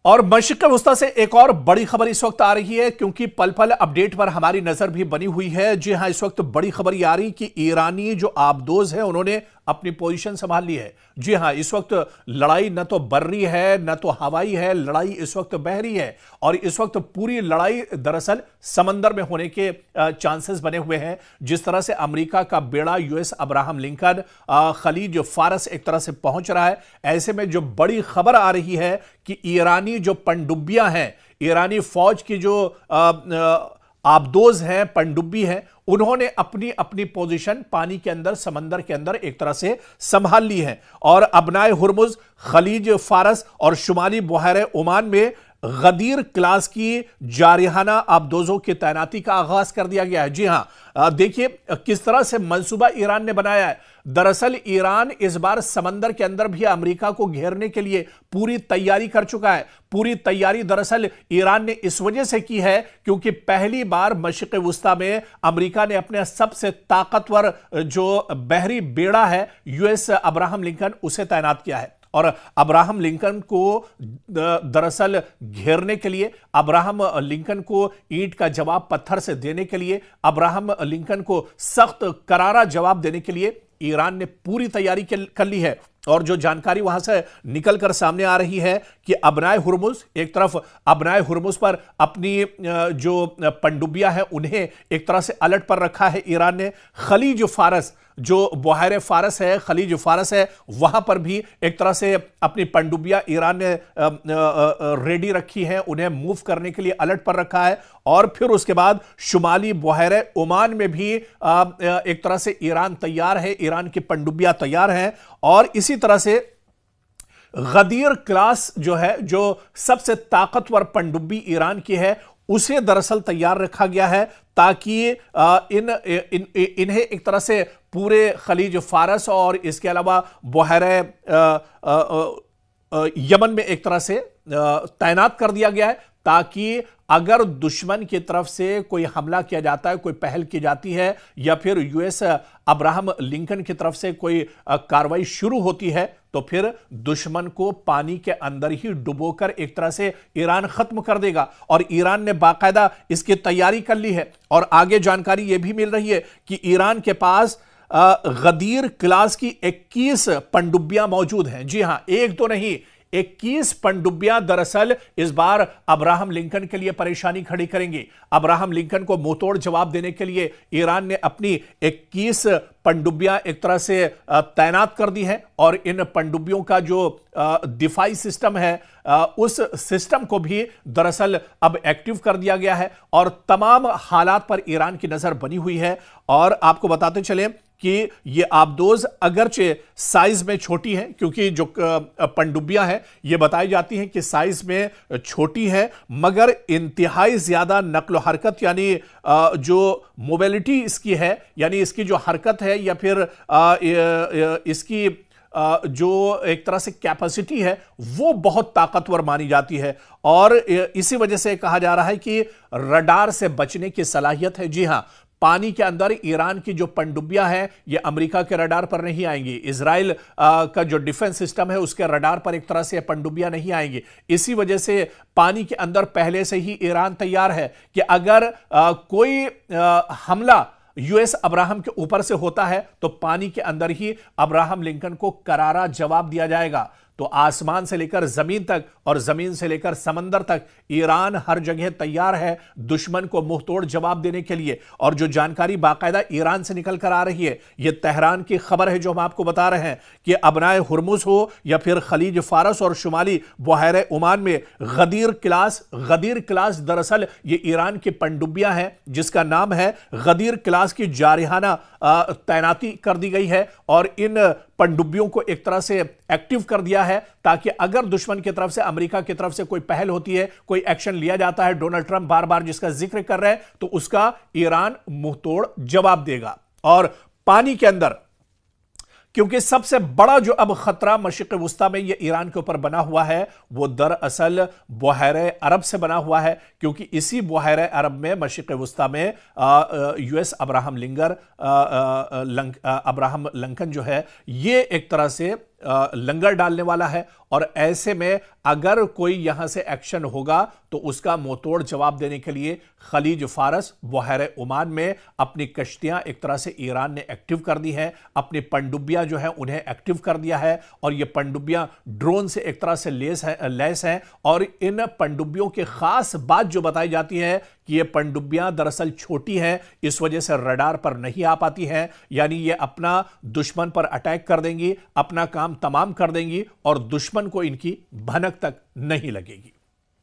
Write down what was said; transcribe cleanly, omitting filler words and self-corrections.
और मशरिक़ वस्ता से एक और बड़ी खबर इस वक्त आ रही है, क्योंकि पल पल अपडेट पर हमारी नजर भी बनी हुई है। जी हां, इस वक्त बड़ी खबर ये आ रही कि ईरानी जो आबदोज है उन्होंने अपनी पोजीशन संभाल ली है। जी हां, इस वक्त लड़ाई न तो बर्री है न तो हवाई है, लड़ाई इस वक्त बहरी है। और इस वक्त पूरी लड़ाई दरअसल समंदर में होने के चांसेस बने हुए हैं। जिस तरह से अमेरिका का बेड़ा यूएस अब्राहम लिंकन खलीज फारस एक तरह से पहुंच रहा है, ऐसे में जो बड़ी खबर आ रही है कि ईरानी जो पनडुब्बियां हैं, ईरानी फौज की जो आबदोज हैं, पनडुब्बी हैं, उन्होंने अपनी अपनी पोजीशन पानी के अंदर, समंदर के अंदर एक तरह से संभाल ली है। और अबनाए हुर्मुज, खलीज फारस और शुमाली बहर ओमान में गदीर क्लास की जारिहाना आबदोजों की तैनाती का आगाज कर दिया गया है। जी हां, देखिए किस तरह से मंसूबा ईरान ने बनाया है। दरअसल ईरान इस बार समंदर के अंदर भी अमेरिका को घेरने के लिए पूरी तैयारी कर चुका है। पूरी तैयारी दरअसल ईरान ने इस वजह से की है क्योंकि पहली बार मशरिक़ वस्ता में अमेरिका ने अपने सबसे ताकतवर जो बहरी बेड़ा है यूएस अब्राहम लिंकन, उसे तैनात किया है। और अब्राहम लिंकन को दरअसल घेरने के लिए, अब्राहम लिंकन को ईंट का जवाब पत्थर से देने के लिए, अब्राहम लिंकन को सख्त करारा जवाब देने के लिए ईरान ने पूरी तैयारी कर ली है। और जो जानकारी वहां से निकलकर सामने आ रही है कि अबनाए हुर्मुज, एक तरफ अबनाए हुर्मुज पर अपनी जो पनडुब्बियां हैं उन्हें एक तरह से अलर्ट पर रखा है ईरान ने। खलीज फारस, जो बहर फारस है, खलीज फारस है, वहां पर भी एक तरह से अपनी पनडुब्बियां ईरान ने रेडी रखी हैं, उन्हें मूव करने के लिए अलर्ट पर रखा है। और फिर उसके बाद शुमाली बहर ओमान में भी एक तरह से ईरान तैयार है, ईरान की पनडुब्बियां तैयार हैं। और इसी तरह से गदीर क्लास जो है, जो सबसे ताकतवर पनडुब्बी ईरान की है, उसे दरअसल तैयार रखा गया है ताकि इन्हें एक तरह से पूरे खलीज फारस और इसके अलावा बहर यमन में एक तरह से तैनात कर दिया गया है, ताकि अगर दुश्मन की तरफ से कोई हमला किया जाता है, कोई पहल की जाती है, या फिर यूएस अब्राहम लिंकन की तरफ से कोई कार्रवाई शुरू होती है, तो फिर दुश्मन को पानी के अंदर ही डुबोकर एक तरह से ईरान खत्म कर देगा। और ईरान ने बाकायदा इसकी तैयारी कर ली है। और आगे जानकारी यह भी मिल रही है कि ईरान के पास गदीर क्लास की 21 पनडुब्बियां मौजूद हैं। जी हां, एक तो नहीं, 21 पनडुब्बियां दरअसल इस बार अब्राहम लिंकन के लिए परेशानी खड़ी करेंगी। अब्राहम लिंकन को मुंहतोड़ जवाब देने के लिए ईरान ने अपनी 21 पनडुब्बियां एक तरह से तैनात कर दी हैं। और इन पनडुब्बियों का जो दिफाई सिस्टम है, उस सिस्टम को भी दरअसल अब एक्टिव कर दिया गया है। और तमाम हालात पर ईरान की नजर बनी हुई है। और आपको बताते चले कि ये आबदोज अगरचे साइज में छोटी हैं, क्योंकि जो पनडुब्बियां हैं ये बताई जाती हैं कि साइज में छोटी हैं, मगर इंतहाई ज्यादा नक्ल हरकत, यानी जो मोबिलिटी इसकी है, यानी इसकी जो हरकत है, या फिर इसकी जो एक तरह से कैपेसिटी है, वो बहुत ताकतवर मानी जाती है। और इसी वजह से कहा जा रहा है कि रडार से बचने की सलाहियत है। जी हां, पानी के अंदर ईरान की जो पनडुब्बियां हैं ये अमेरिका के रडार पर नहीं आएंगी। इजराइल का जो डिफेंस सिस्टम है उसके रडार पर एक तरह से पनडुब्बियां नहीं आएंगी। इसी वजह से पानी के अंदर पहले से ही ईरान तैयार है कि अगर कोई हमला यूएस अब्राहम के ऊपर से होता है तो पानी के अंदर ही अब्राहम लिंकन को करारा जवाब दिया जाएगा। तो आसमान से लेकर जमीन तक और जमीन से लेकर समंदर तक ईरान हर जगह तैयार है दुश्मन को मुंहतोड़ जवाब देने के लिए। और जो जानकारी बाकायदा ईरान से निकल कर आ रही है, यह तेहरान की खबर है जो हम आपको बता रहे हैं कि अबनाए हुर्मुज हो या फिर खलीज फारस और शुमाली बहर ओमान में गदीर क्लास दरअसल ये ईरान की पनडुब्बियां हैं, जिसका नाम है गदीर क्लास की जारिहाना तैनाती कर दी गई है। और इन पनडुब्बियों को एक तरह से एक्टिव कर दिया है ताकि अगर दुश्मन की तरफ से, अमेरिका की तरफ से कोई पहल होती है, कोई एक्शन लिया जाता है, डोनाल्ड ट्रंप बार बार जिसका जिक्र कर रहे हैं, तो उसका ईरान मुंहतोड़ जवाब देगा। और पानी के अंदर, क्योंकि सबसे बड़ा जो अब खतरा मशरिक़ वस्ता में ये ईरान के ऊपर बना हुआ है, वो दरअसल बहर अरब से बना हुआ है। क्योंकि इसी बहर अरब में, मशरिक़ वस्ता में यूएस अब्राहम लिंकन जो है, ये एक तरह से लंगर डालने वाला है। और ऐसे में अगर कोई यहां से एक्शन होगा तो उसका मुंहतोड़ जवाब देने के लिए खलीज फारस, बहर ओमान में अपनी कश्तियां एक तरह से ईरान ने एक्टिव कर दी हैं, अपनी पनडुब्बियां जो है उन्हें एक्टिव कर दिया है। और ये पनडुब्बियां ड्रोन से एक तरह से लैस हैं। और इन पनडुब्बियों की खास बात जो बताई जाती है कि ये पनडुब्बियां दरअसल छोटी हैं, इस वजह से रडार पर नहीं आ पाती हैं। यानी ये अपना दुश्मन पर अटैक कर देंगी, अपना काम तमाम कर देंगी और दुश्मन को इनकी भनक तक नहीं लगेगी।